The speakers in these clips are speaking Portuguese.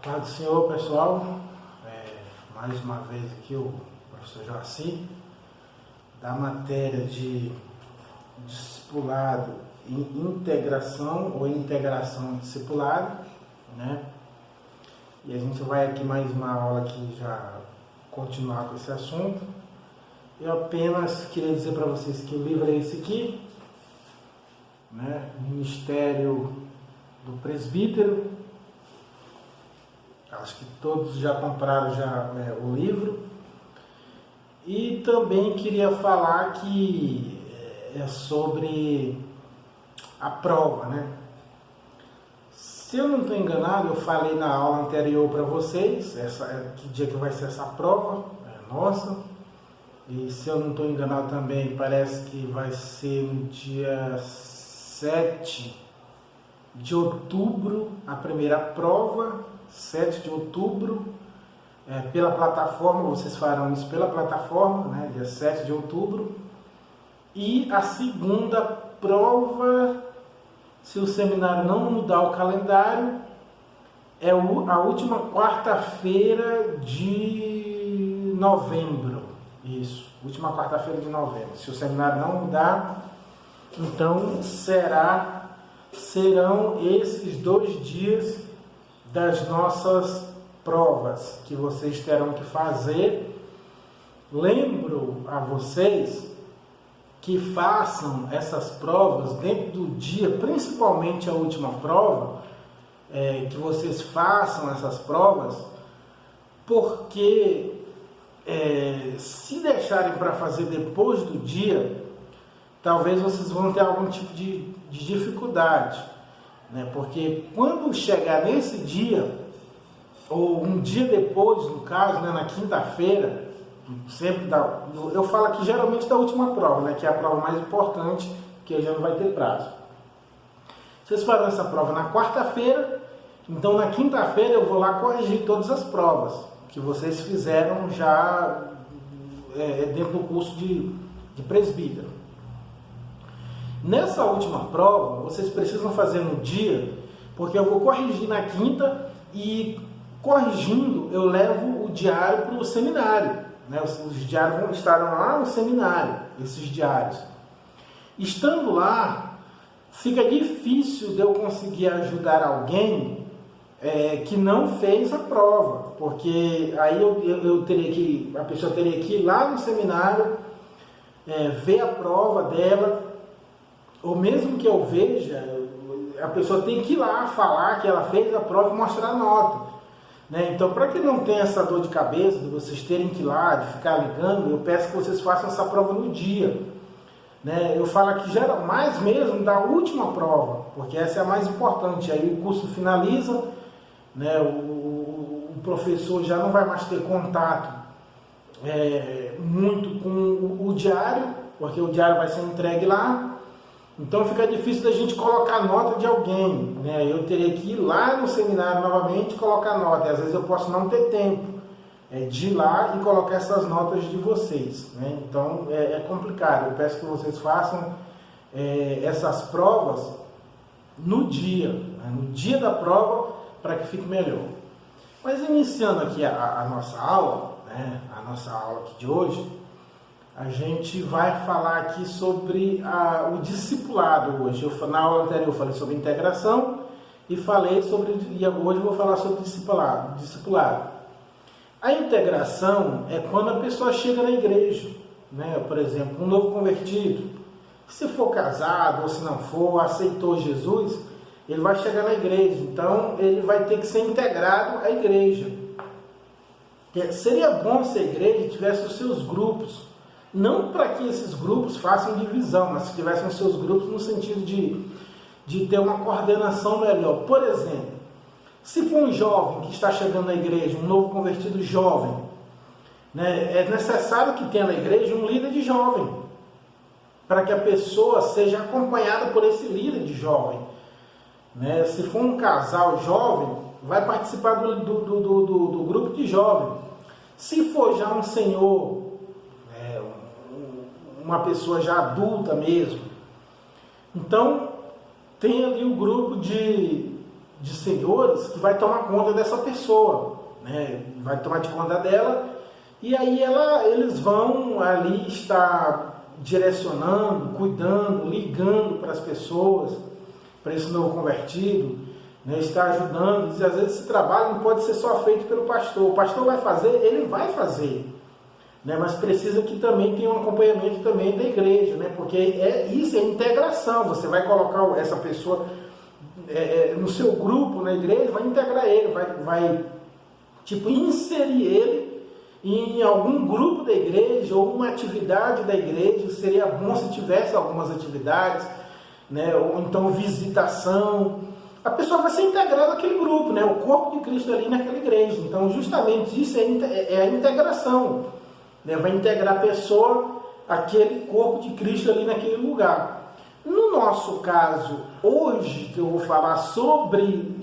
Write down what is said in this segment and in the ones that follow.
Paz do Senhor, pessoal. Mais uma vez aqui o professor Joaci, da matéria de discipulado e integração ou integração discipulado, né? E a gente vai aqui mais uma aula aqui já continuar com esse assunto. Eu apenas queria dizer para vocês que o livro é esse aqui, né? Ministério do Presbítero. Acho que todos já compraram o livro. E também queria falar que é sobre a prova, né? Se eu não estou enganado, eu falei na aula anterior para vocês, que dia que vai ser essa prova, nossa. E se eu não estou enganado também, parece que vai ser no dia 7 de outubro, a primeira prova, 7 de outubro, pela plataforma, vocês farão isso pela plataforma, né, dia 7 de outubro. E a segunda prova, se o seminário não mudar o calendário, é a última quarta-feira de novembro. Isso, última quarta-feira de novembro. Se o seminário não mudar, então serão esses 2 dias das nossas provas que vocês terão que fazer. Lembro a vocês que façam essas provas dentro do dia, principalmente a última prova, que vocês façam essas provas, porque se deixarem para fazer depois do dia, talvez vocês vão ter algum tipo de dificuldade, né? Porque quando chegar nesse dia, ou um dia depois, no caso, né, na quinta-feira, sempre eu falo aqui geralmente da última prova, né, que é a prova mais importante, que já não vai ter prazo. Vocês farão essa prova na quarta-feira, então na quinta-feira eu vou lá corrigir todas as provas que vocês fizeram já dentro do curso de presbítero. Nessa última prova, vocês precisam fazer no dia, porque eu vou corrigir na quinta e corrigindo eu levo o diário para o seminário, né? Os diários estarão lá no seminário, esses diários. Estando lá, fica difícil de eu conseguir ajudar alguém que não fez a prova, porque aí a pessoa teria que ir lá no seminário, ver a prova dela, ou mesmo que eu veja, a pessoa tem que ir lá falar que ela fez a prova e mostrar a nota, né? Então, para que não tenha essa dor de cabeça de vocês terem que ir lá, de ficar ligando, eu peço que vocês façam essa prova no dia, né? Eu falo aqui mais mesmo da última prova, porque essa é a mais importante. Aí o curso finaliza, né? O professor já não vai mais ter contato muito com o diário, porque o diário vai ser entregue lá. Então fica difícil da gente colocar nota de alguém, né? Eu teria que ir lá no seminário novamente e colocar nota. E às vezes eu posso não ter tempo de ir lá e colocar essas notas de vocês, né? Então é complicado. Eu peço que vocês façam essas provas no dia, né? No dia da prova, para que fique melhor. Mas iniciando aqui a nossa aula, né? A nossa aula aqui de hoje, a gente vai falar aqui sobre o discipulado hoje. Na aula anterior eu falei sobre integração e hoje eu vou falar sobre discipulado. A integração é quando a pessoa chega na igreja, né? Por exemplo, um novo convertido, se for casado ou se não for, aceitou Jesus, ele vai chegar na igreja, então ele vai ter que ser integrado à igreja. Seria bom se a igreja tivesse os seus grupos, não para que esses grupos façam divisão, mas que tivessem os seus grupos no sentido de ter uma coordenação melhor. Por exemplo, se for um jovem que está chegando na igreja, um novo convertido jovem, né, é necessário que tenha na igreja um líder de jovem, para que a pessoa seja acompanhada por esse líder de jovem, né? Se for um casal jovem, vai participar do grupo de jovem. Se for já um senhor, uma pessoa já adulta mesmo, então tem ali o grupo de de senhores que vai tomar conta dessa pessoa, né? Vai tomar de conta dela, e aí eles vão ali estar direcionando, cuidando, ligando para as pessoas, para esse novo convertido, né? Está ajudando. E às vezes esse trabalho não pode ser só feito pelo pastor. O pastor vai fazer, ele vai fazer, né? Mas precisa que também tenha um acompanhamento também da igreja, né? Porque isso é integração. Você vai colocar essa pessoa no seu grupo, na igreja, vai integrar ele, vai tipo, inserir ele em algum grupo da igreja ou uma atividade da igreja. Seria bom se tivesse algumas atividades, né? Ou então visitação. A pessoa vai ser integrada naquele grupo, né? O corpo de Cristo ali naquela igreja. Então, justamente isso é a integração, né? Vai integrar a pessoa, aquele corpo de Cristo ali naquele lugar. No nosso caso, hoje, que eu vou falar sobre,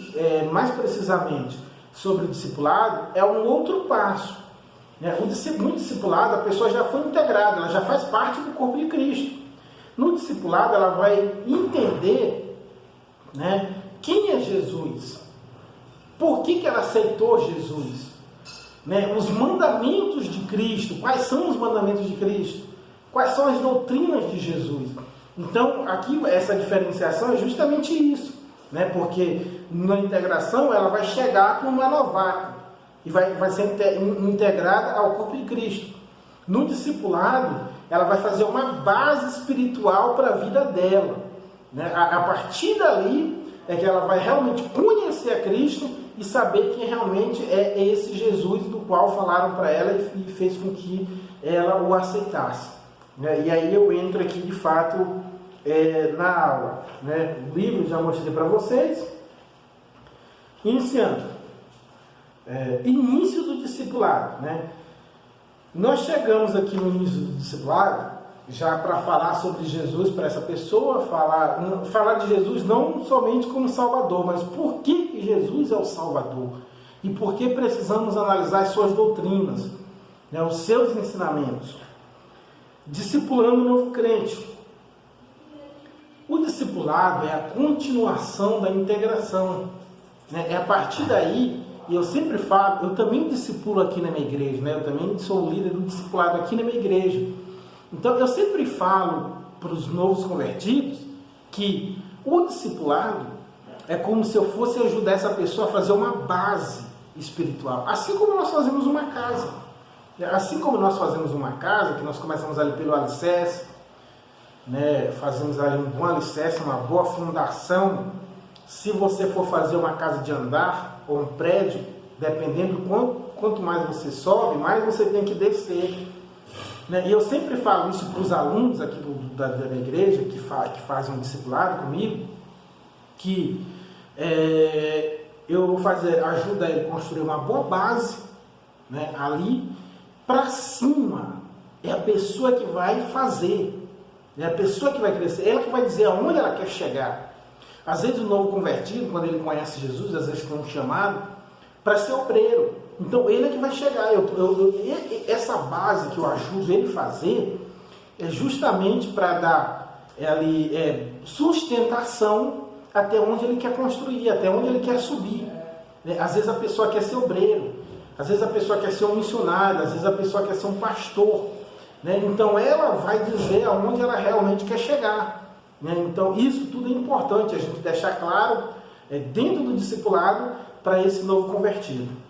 mais precisamente, sobre o discipulado, é um outro passo, né? No discipulado, a pessoa já foi integrada, ela já faz parte do corpo de Cristo. No discipulado, ela vai entender, né, quem é Jesus, por que ela aceitou Jesus, né? Os mandamentos de Cristo, quais são os mandamentos de Cristo, quais são as doutrinas de Jesus. Então, aqui, essa diferenciação é justamente isso, né? Porque na integração ela vai chegar com uma novata e vai ser integrada ao corpo de Cristo. No discipulado, ela vai fazer uma base espiritual para a vida dela, né? A partir dali é que ela vai realmente conhecer a Cristo e saber quem realmente é esse Jesus do qual falaram para ela e fez com que ela o aceitasse, né? E aí eu entro aqui de fato na aula, né? O livro já mostrei para vocês. Iniciando, início do discipulado, né? Nós chegamos aqui no início do discipulado já para falar sobre Jesus para essa pessoa, falar de Jesus não somente como Salvador, mas por que Jesus é o Salvador e por que precisamos analisar as suas doutrinas, né, os seus ensinamentos. Discipulando o novo crente. O discipulado é a continuação da integração, né? É a partir daí, e eu sempre falo, eu também discipulo aqui na minha igreja, né? Eu também sou o líder do discipulado aqui na minha igreja. Então, eu sempre falo para os novos convertidos que o discipulado é como se eu fosse ajudar essa pessoa a fazer uma base espiritual. Assim como nós fazemos uma casa. Assim como nós fazemos uma casa, que nós começamos ali pelo alicerce, né? Fazemos ali um bom alicerce, uma boa fundação. Se você for fazer uma casa de andar ou um prédio, dependendo quanto mais você sobe, mais você tem que descer. E eu sempre falo isso para os alunos aqui da minha igreja, que fazem um discipulado comigo, que eu vou ajudar ele a construir uma boa base, né, ali, para cima. É a pessoa que vai fazer, é a pessoa que vai crescer, ela que vai dizer aonde ela quer chegar. Às vezes o novo convertido, quando ele conhece Jesus, às vezes tem um chamado para ser obreiro. Então ele é que vai chegar. Essa base que eu ajudo ele a fazer é justamente para dar sustentação até onde ele quer construir, até onde ele quer subir. Às vezes a pessoa quer ser obreiro, às vezes a pessoa quer ser um missionário, às vezes a pessoa quer ser um pastor, né? Então ela vai dizer aonde ela realmente quer chegar, né? Então isso tudo é importante a gente deixar claro dentro do discipulado para esse novo convertido.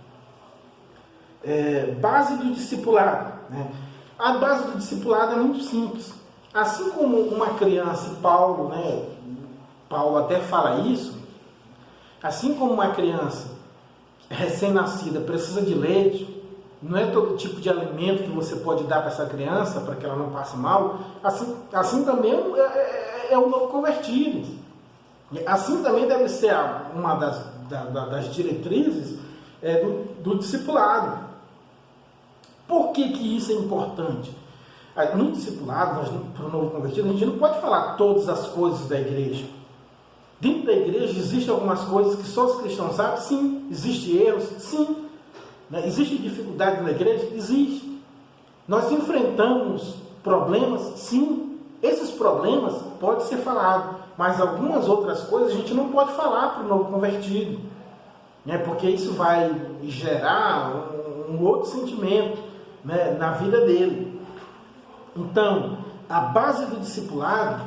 Base do discipulado, né? A base do discipulado é muito simples. Assim como uma criança, Paulo até fala isso, assim como uma criança recém-nascida precisa de leite, não é todo tipo de alimento que você pode dar para essa criança para que ela não passe mal, assim também é o novo convertido. Assim também deve ser uma das diretrizes do discipulado. Por que isso é importante? No discipulado, para o novo convertido, a gente não pode falar todas as coisas da igreja. Dentro da igreja existem algumas coisas que só os cristãos sabem? Sim. Existem erros? Sim. Existe dificuldade na igreja? Existe. Nós enfrentamos problemas? Sim. esses problemas podem ser falados, mas algumas outras coisas a gente não pode falar para o novo convertido, né? Porque isso vai gerar um outro sentimento, né, na vida dele. Então, a base do discipulado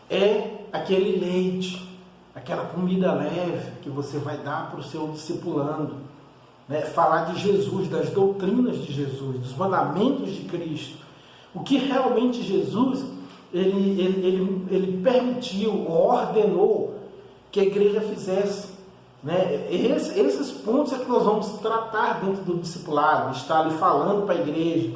é aquele leite, aquela comida leve que você vai dar para o seu discipulando, né? Falar de Jesus, das doutrinas de Jesus, dos mandamentos de Cristo, o que realmente Jesus ele permitiu, ordenou que a igreja fizesse, né? Esses pontos é que nós vamos tratar dentro do discipulado, estar ali falando para a igreja,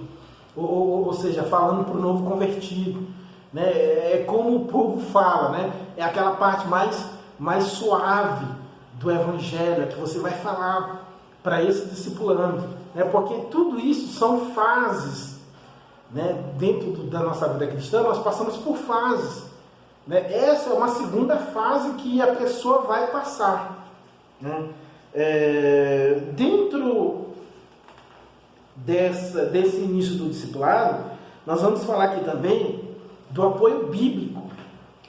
ou seja, falando para o novo convertido, né? É como o povo fala, né? É aquela parte mais suave do evangelho, é que você vai falar para esse discipulando, né? Porque tudo isso são fases, né? Dentro da nossa vida cristã nós passamos por fases, né? Essa é uma segunda fase que a pessoa vai passar, né? Dentro desse início do discipulado, nós vamos falar aqui também do apoio bíblico.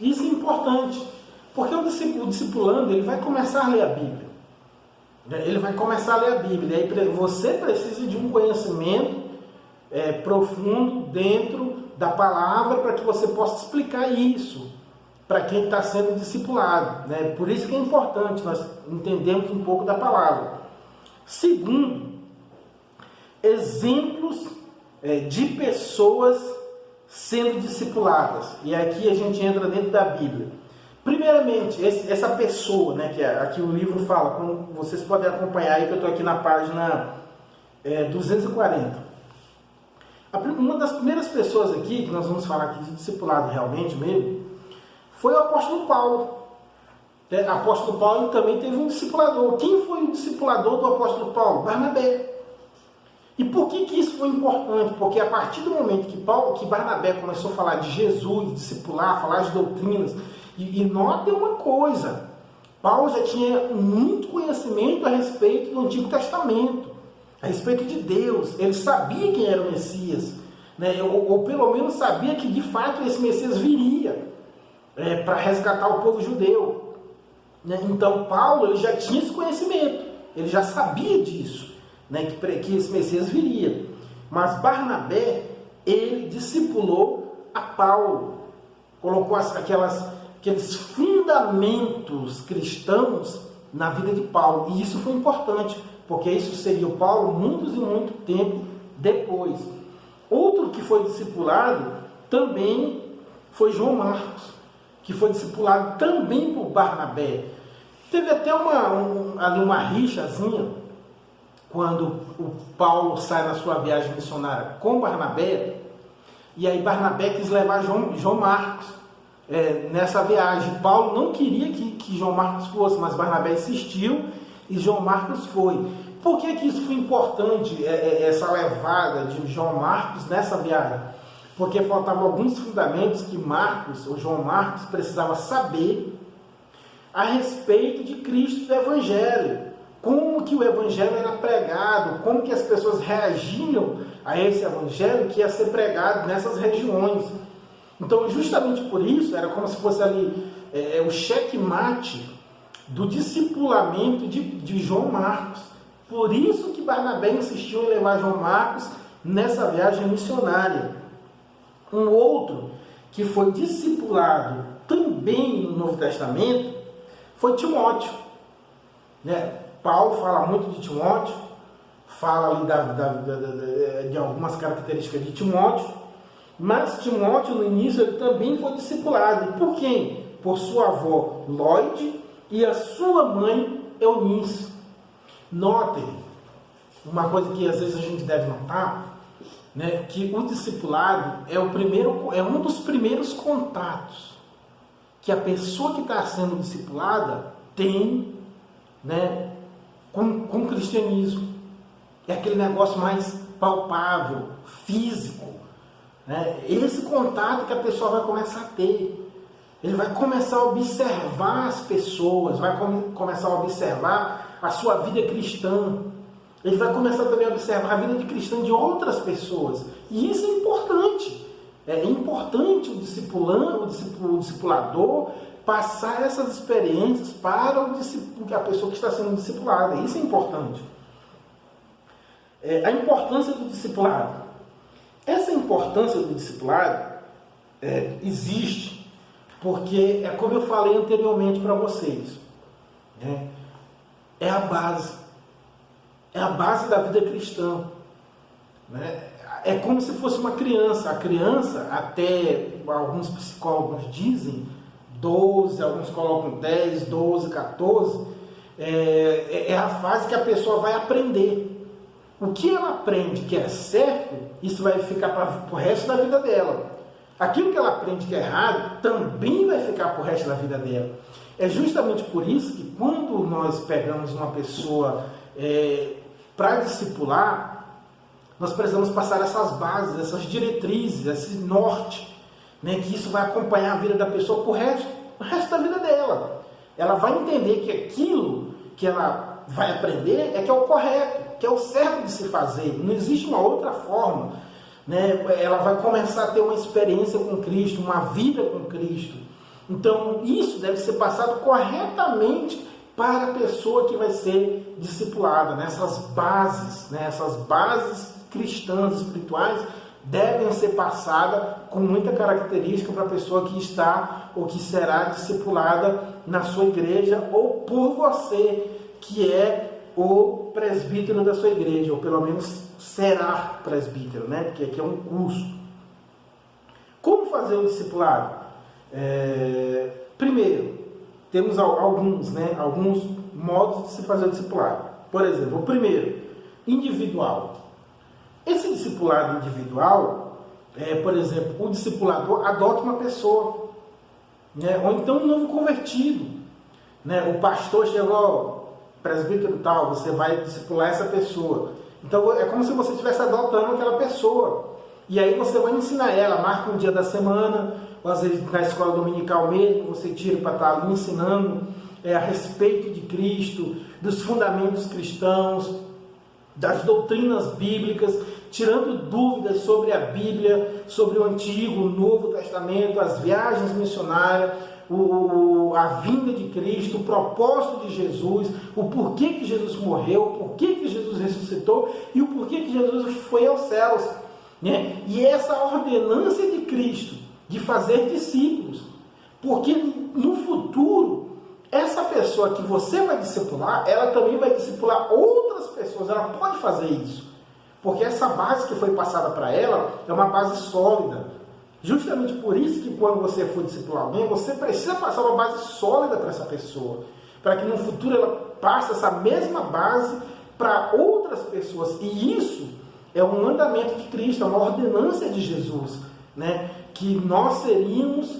Isso é importante, porque o discipulando ele vai começar a ler a Bíblia. Ele vai começar a ler a Bíblia. E aí você precisa de um conhecimento profundo dentro da palavra para que você possa explicar isso para quem está sendo discipulado, né? Por isso que é importante nós entendermos um pouco da palavra. Segundo, exemplos de pessoas sendo discipuladas. E aqui a gente entra dentro da Bíblia. Primeiramente, essa pessoa, né, que aqui o livro fala, como vocês podem acompanhar aí, que eu estou aqui na página 240. Uma das primeiras pessoas aqui, que nós vamos falar aqui de discipulado realmente mesmo, foi o apóstolo Paulo. O apóstolo Paulo também teve um discipulador. Quem foi o discipulador do apóstolo Paulo? Barnabé. E por que isso foi importante? Porque a partir do momento que Barnabé começou a falar de Jesus, discipular, falar de doutrinas, e notem uma coisa, Paulo já tinha muito conhecimento a respeito do Antigo Testamento, a respeito de Deus. Ele sabia quem era o Messias, né? ou pelo menos sabia que de fato esse Messias viria para resgatar o povo judeu, né? Então Paulo ele já tinha esse conhecimento, ele já sabia disso, né? que esse Messias viria. Mas Barnabé, ele discipulou a Paulo, colocou aqueles fundamentos cristãos na vida de Paulo. E isso foi importante, porque isso seria o Paulo muitos e muito tempo depois. Outro que foi discipulado também foi João Marcos, que foi discipulado também por Barnabé. Teve até ali uma rixazinha, quando o Paulo sai na sua viagem missionária com Barnabé, e aí Barnabé quis levar João Marcos nessa viagem. Paulo não queria que João Marcos fosse, mas Barnabé insistiu e João Marcos foi. Por que isso foi importante, essa levada de João Marcos nessa viagem? Porque faltavam alguns fundamentos que João Marcos precisava saber a respeito de Cristo, do Evangelho. Como que o Evangelho era pregado, como que as pessoas reagiam a esse Evangelho que ia ser pregado nessas regiões. Então, justamente por isso, era como se fosse ali o checkmate do discipulamento de João Marcos. Por isso que Barnabé insistiu em levar João Marcos nessa viagem missionária. Um outro que foi discipulado também no Novo Testamento foi Timóteo, né? Paulo fala muito de Timóteo, fala ali de algumas características de Timóteo, mas Timóteo no início ele também foi discipulado. E por quem? Por sua avó Lóide e a sua mãe Eunice. Notem uma coisa que às vezes a gente deve notar, né, que o discipulado é um dos primeiros contatos que a pessoa que está sendo discipulada tem, né, com o cristianismo. É aquele negócio mais palpável, físico, né? Esse contato que a pessoa vai começar a ter. Ele vai começar a observar as pessoas, vai começar a observar a sua vida cristã. Ele vai começar também a observar a vida de cristã de outras pessoas. E isso é importante, É importante o discipulador passar essas experiências para a pessoa que está sendo discipulada. Isso é importante. A importância do discipulado. Essa importância do discipulado existe porque, é como eu falei anteriormente para vocês, né? É a base. É a base da vida cristã, né? É como se fosse uma criança. A criança, até alguns psicólogos dizem, 12, alguns colocam 10, 12, 14, é a fase que a pessoa vai aprender. O que ela aprende que é certo, isso vai ficar para o resto da vida dela. Aquilo que ela aprende que é errado, também vai ficar para o resto da vida dela. É justamente por isso que quando nós pegamos uma pessoa para discipular, nós precisamos passar essas bases, essas diretrizes, esse norte, né, que isso vai acompanhar a vida da pessoa por o resto da vida dela. Ela vai entender que aquilo que ela vai aprender que é o correto, que é o certo de se fazer. Não existe uma outra forma, né? Ela vai começar a ter uma experiência com Cristo, uma vida com Cristo. Então, isso deve ser passado corretamente para a pessoa que vai ser discipulada, né? Essas bases cristãs, espirituais, devem ser passadas com muita característica para a pessoa que está ou que será discipulada na sua igreja ou por você, que é o presbítero da sua igreja, ou pelo menos será presbítero, né? Porque aqui é um curso. Como fazer o discipulado? Primeiro, temos alguns modos de se fazer o discipulado. Por exemplo, o primeiro, individual. Esse discipulado individual, por exemplo, o discipulador adota uma pessoa, né? Ou então um novo convertido, né? O pastor chegou, presbítero tal, você vai discipular essa pessoa. Então é como se você estivesse adotando aquela pessoa. E aí você vai ensinar ela, marca um dia da semana, ou às vezes na escola dominical mesmo, você tira para estar ali ensinando a respeito de Cristo, dos fundamentos cristãos, das doutrinas bíblicas, tirando dúvidas sobre a Bíblia, sobre o Antigo, o Novo Testamento, as viagens missionárias, a vinda de Cristo, o propósito de Jesus, o porquê que Jesus morreu, o porquê que Jesus ressuscitou e o porquê que Jesus foi aos céus, né? E essa ordenança de Cristo de fazer discípulos, porque no futuro essa pessoa que você vai discipular, ela também vai discipular outras pessoas, ela pode fazer isso, porque essa base que foi passada para ela é uma base sólida. Justamente por isso que quando você for discipular alguém, você precisa passar uma base sólida para essa pessoa, para que no futuro ela passe essa mesma base para outras pessoas. E isso é um mandamento de Cristo, é uma ordenança de Jesus, né? Que nós seríamos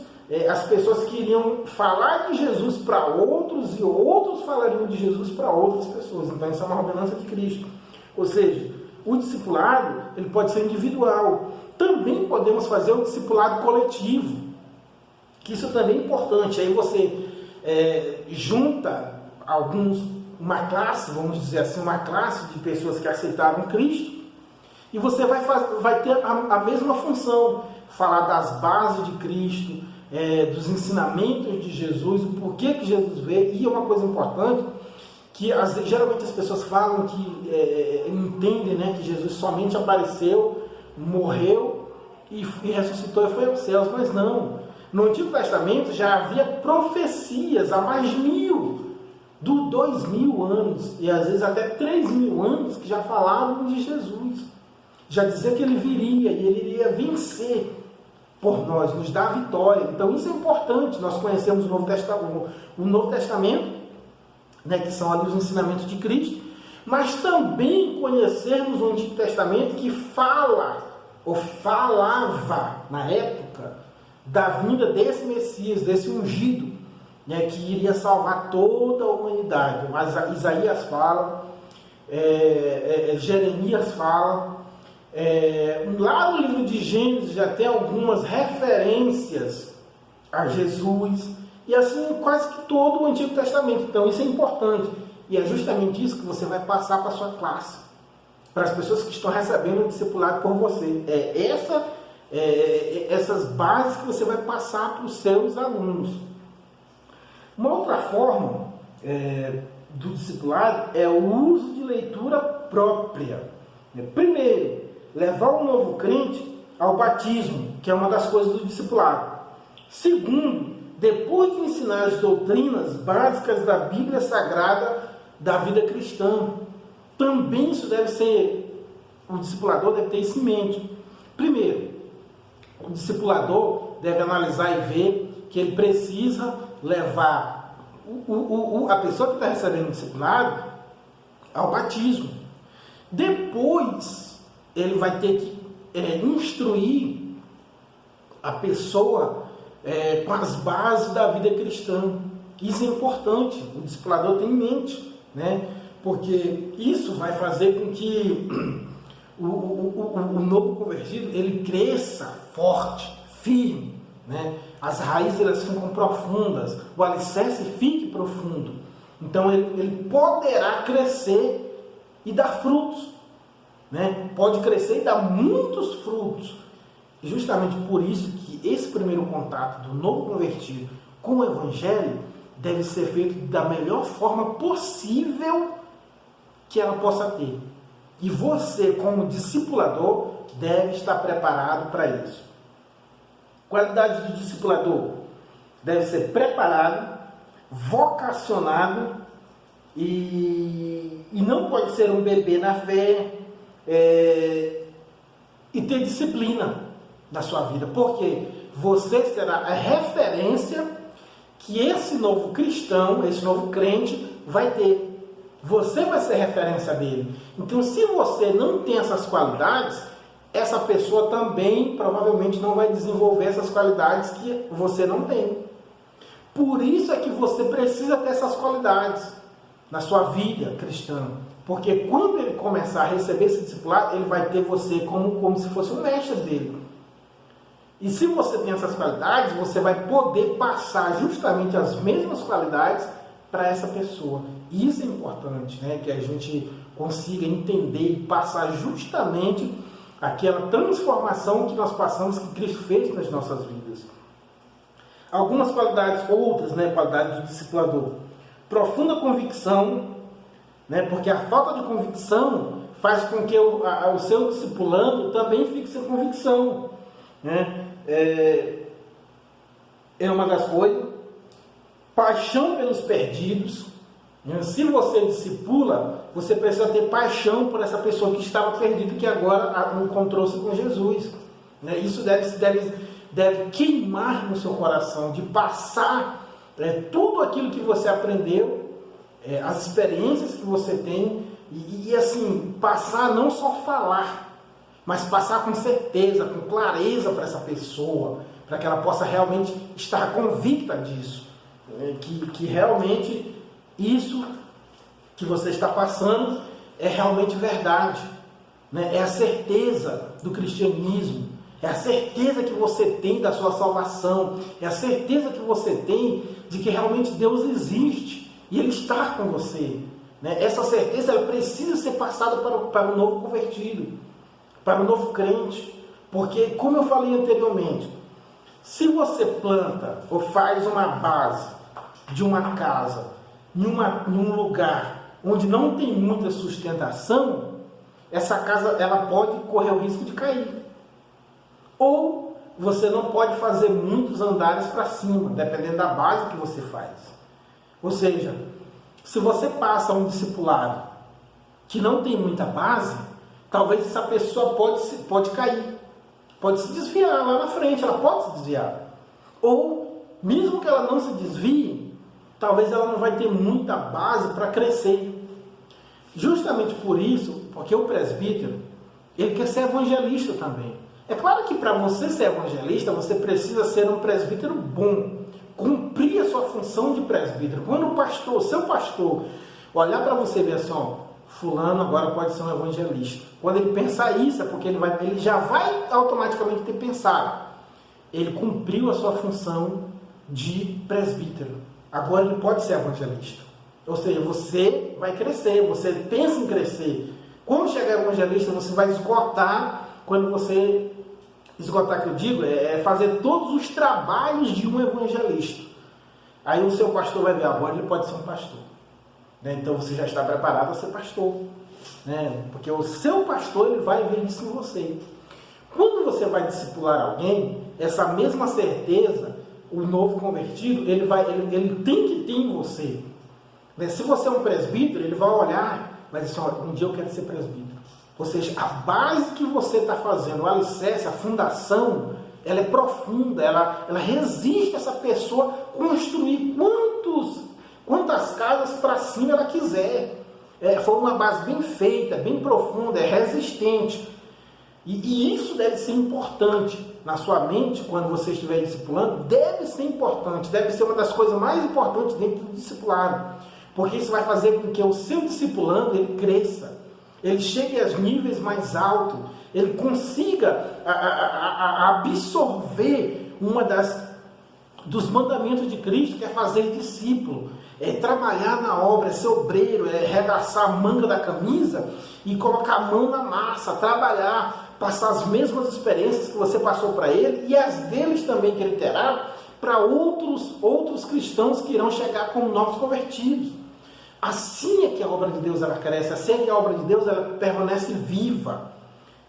as pessoas que iriam falar de Jesus para outros e outros falariam de Jesus para outras pessoas. Então isso é uma ordenança de Cristo. Ou seja, o discipulado ele pode ser individual. Também podemos fazer o discipulado coletivo, que isso também é importante. Aí você junta uma classe, vamos dizer assim, uma classe de pessoas que aceitaram Cristo, e você vai ter a mesma função, falar das bases de Cristo, dos ensinamentos de Jesus, o porquê que Jesus veio. E é uma coisa importante, que geralmente as pessoas falam que entendem, né, que Jesus somente apareceu, morreu e ressuscitou e foi aos céus, mas não. No Antigo Testamento já havia profecias há mais de 2.000 anos, e às vezes até 3.000 anos, que já falavam de Jesus. Já dizia que ele viria e ele iria vencer por nós, nos dar a vitória. Então isso é importante. Nós conhecemos o Novo Testamento, né, que são ali os ensinamentos de Cristo, mas também conhecermos o Antigo Testamento, que fala ou falava na época da vinda desse Messias, desse ungido, né, que iria salvar toda a humanidade. Mas Isaías fala, Jeremias fala, lá no livro de Gênesis já tem algumas referências a Jesus, e assim quase que todo o Antigo Testamento. Então isso é importante, e é justamente isso que você vai passar para a sua classe, para as pessoas que estão recebendo o discipulado por você. Essa essas bases que você vai passar para os seus alunos. Uma outra forma do discipulado é o uso de leitura própria. Primeiro, levar o novo crente ao batismo, que é uma das coisas do discipulado. Segundo, depois de ensinar as doutrinas básicas da Bíblia Sagrada da vida cristã, também isso deve ser, o discipulador deve ter isso em mente. Primeiro, o discipulador deve analisar e ver que ele precisa levar a pessoa que está recebendo o discipulado ao batismo. Depois, ele vai ter que instruir a pessoa com as bases da vida cristã. Isso é importante, o discipulador tem em mente, né? Porque isso vai fazer com que o novo convertido ele cresça forte, firme, né? As raízes elas ficam profundas, o alicerce fique profundo. Então ele poderá crescer e dar frutos, né? Pode crescer e dar muitos frutos. E justamente por isso que esse primeiro contato do novo convertido com o Evangelho deve ser feito da melhor forma possível que ela possa ter. E você, como discipulador, deve estar preparado para isso. Qualidade do discipulador deve ser preparado, vocacionado e não pode ser um bebê na fé e ter disciplina na sua vida, porque você será a referência que esse novo cristão, esse novo crente vai ter. Você vai ser referência dele. Então, se você não tem essas qualidades, essa pessoa também provavelmente não vai desenvolver essas qualidades que você não tem. Por isso é que você precisa ter essas qualidades na sua vida cristã. Porque quando ele começar a receber esse discipulado, ele vai ter você como se fosse um mestre dele. E se você tem essas qualidades, você vai poder passar justamente as mesmas qualidades para essa pessoa. E isso é importante, né? Que a gente consiga entender e passar justamente aquela transformação que nós passamos, que Cristo fez nas nossas vidas. Algumas qualidades, outras, né? Qualidades do discipulador. Profunda convicção, né? Porque a falta de convicção faz com que o seu discipulando também fique sem convicção, né? É uma das coisas. Paixão pelos perdidos. Se você discipula, você precisa ter paixão por essa pessoa que estava perdida, que agora encontrou-se com Jesus. Isso deve queimar no seu coração, de passar tudo aquilo que você aprendeu, as experiências que você tem, e assim, passar, não só falar, mas passar com certeza, com clareza para essa pessoa, para que ela possa realmente estar convicta disso, que realmente isso que você está passando é realmente verdade, né? É a certeza do cristianismo, é a certeza que você tem da sua salvação, é a certeza que você tem de que realmente Deus existe e Ele está com você, né? Essa certeza ela precisa ser passada para o novo convertido, para o novo crente, porque, como eu falei anteriormente, se você planta ou faz uma base de uma casa em um lugar onde não tem muita sustentação, essa casa ela pode correr o risco de cair. Ou você não pode fazer muitos andares para cima, dependendo da base que você faz. Ou seja, se você passa um discipulado que não tem muita base, talvez essa pessoa pode cair, pode se desviar lá na frente, ela pode se desviar. Ou, mesmo que ela não se desvie, talvez ela não vai ter muita base para crescer. Justamente por isso, porque o presbítero, ele quer ser evangelista também. É claro que para você ser evangelista, você precisa ser um presbítero bom, cumprir a sua função de presbítero. Quando o pastor, seu pastor, olhar para você e ver assim, ó, fulano agora pode ser um evangelista. Quando ele pensar isso, é porque ele já vai automaticamente ter pensado. Ele cumpriu a sua função de presbítero. Agora ele pode ser evangelista. Ou seja, você vai crescer, você pensa em crescer. Quando chegar evangelista, você vai esgotar quando você Esgotar, que eu digo, é fazer todos os trabalhos de um evangelista. Aí o seu pastor vai ver, agora ele pode ser um pastor. Né? Então você já está preparado a ser pastor. Né? Porque o seu pastor, ele vai ver isso em você. Quando você vai discipular alguém, essa mesma certeza, o novo convertido, ele tem que ter em você. Né? Se você é um presbítero, ele vai olhar, mas assim, olha, um dia eu quero ser presbítero. Ou seja, a base que você está fazendo, o alicerce, a fundação, ela é profunda, ela resiste a essa pessoa construir quantas casas para cima ela quiser. Foi uma base bem feita, bem profunda, é resistente. E isso deve ser importante na sua mente, quando você estiver discipulando, deve ser importante, deve ser uma das coisas mais importantes dentro do discipulado. Porque isso vai fazer com que o seu discipulando, ele cresça, ele chegue a níveis mais altos, ele consiga absorver dos mandamentos de Cristo, que é fazer discípulo, é trabalhar na obra, é ser obreiro, é arregaçar a manga da camisa e colocar a mão na massa, trabalhar, passar as mesmas experiências que você passou para ele e as deles também que ele terá para outros cristãos que irão chegar como novos convertidos. Assim é que a obra de Deus ela cresce, assim é que a obra de Deus ela permanece viva,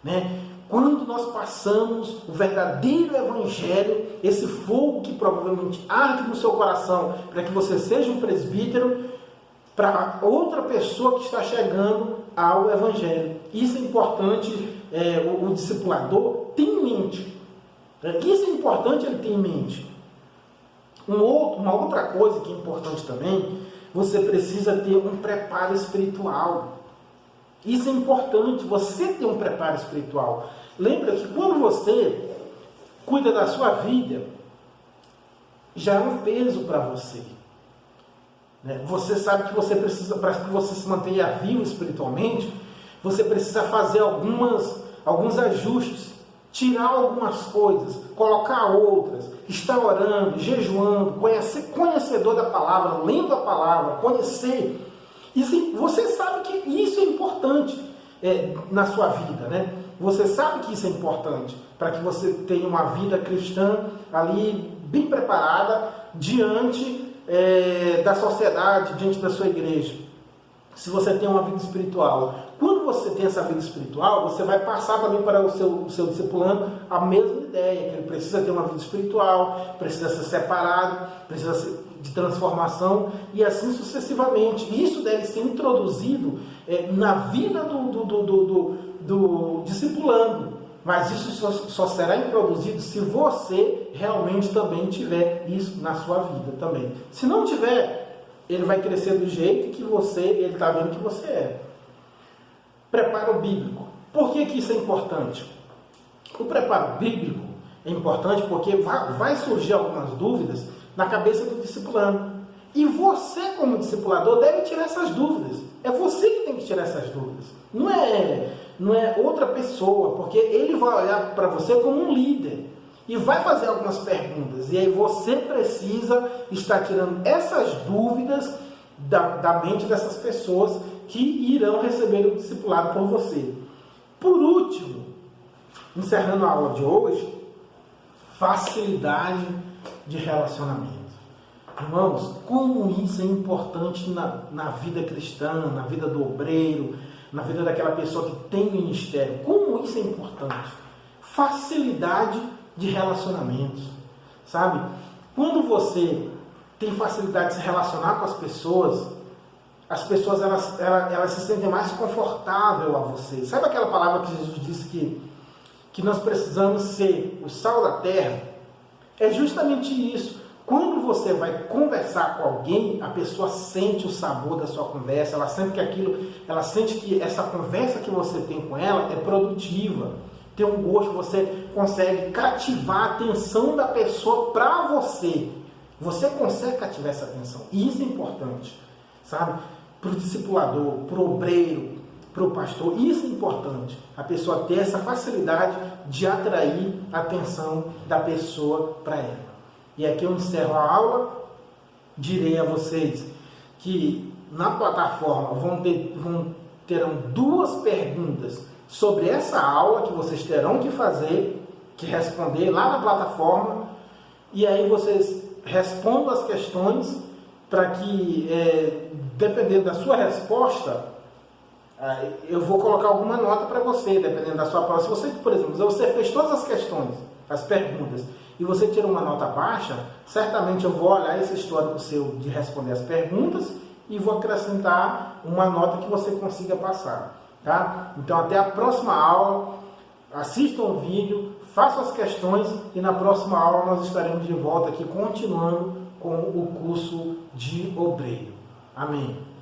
né? Quando nós passamos o verdadeiro evangelho, esse fogo que provavelmente arde no seu coração, para que você seja um presbítero, para outra pessoa que está chegando ao evangelho. Isso é importante, o discipulador tem em mente. Isso é importante ele ter em mente. Uma outra coisa que é importante também, você precisa ter um preparo espiritual. Isso é importante, você ter um preparo espiritual. Lembra que quando você cuida da sua vida, já é um peso para você. Né? Você sabe que você precisa, para que você se mantenha vivo espiritualmente, você precisa fazer alguns ajustes, tirar algumas coisas, colocar outras, estar orando, jejuando, conhecedor da palavra, lendo a palavra, conhecer. Você sabe que isso é importante na sua vida, né? Você sabe que isso é importante para que você tenha uma vida cristã ali bem preparada diante da sociedade, diante da sua igreja. Se você tem uma vida espiritual. Quando você tem essa vida espiritual, você vai passar também para o seu discipulando a mesma ideia, que ele precisa ter uma vida espiritual, precisa ser separado, precisa de transformação e assim sucessivamente. Isso deve ser introduzido na vida do discipulando, mas isso só será introduzido se você realmente também tiver isso na sua vida também. Se não tiver, ele vai crescer do jeito que ele está vendo que você é. Preparo bíblico. Por que isso é importante? O preparo bíblico é importante porque vai surgir algumas dúvidas na cabeça do discipulando. E você, como discipulador, deve tirar essas dúvidas. É você que tem que tirar essas dúvidas. Não é outra pessoa, porque ele vai olhar para você como um líder e vai fazer algumas perguntas. E aí você precisa estar tirando essas dúvidas da mente dessas pessoas que irão receber o discipulado por você. Por último, encerrando a aula de hoje, facilidade de relacionamento. Irmãos, como isso é importante na vida cristã, na vida do obreiro, na vida daquela pessoa que tem ministério. Como isso é importante. Facilidade de relacionamentos. Sabe? Quando você tem facilidade de se relacionar com as pessoas elas se sentem mais confortáveis a você. Sabe aquela palavra que Jesus disse que nós precisamos ser o sal da terra? É justamente isso. Quando você vai conversar com alguém, a pessoa sente o sabor da sua conversa, ela sente que essa conversa que você tem com ela é produtiva, tem um gosto, você consegue cativar a atenção da pessoa para você. Você consegue cativar essa atenção. E isso é importante, sabe? Para o discipulador, para o obreiro, para o pastor, isso é importante. A pessoa ter essa facilidade de atrair a atenção da pessoa para ela. E aqui eu encerro a aula, direi a vocês que na plataforma terão 2 perguntas sobre essa aula que vocês terão que fazer, te responder lá na plataforma, e aí vocês respondam as questões para que, dependendo da sua resposta, eu vou colocar alguma nota para você, dependendo da sua prova. Se você, por exemplo, você fez todas as questões, as perguntas, e você tirou uma nota baixa, certamente eu vou olhar esse histórico seu de responder as perguntas e vou acrescentar uma nota que você consiga passar, tá? Então até a próxima aula, assistam o vídeo, façam as questões e na próxima aula nós estaremos de volta aqui continuando com o curso de obreiro. Amém.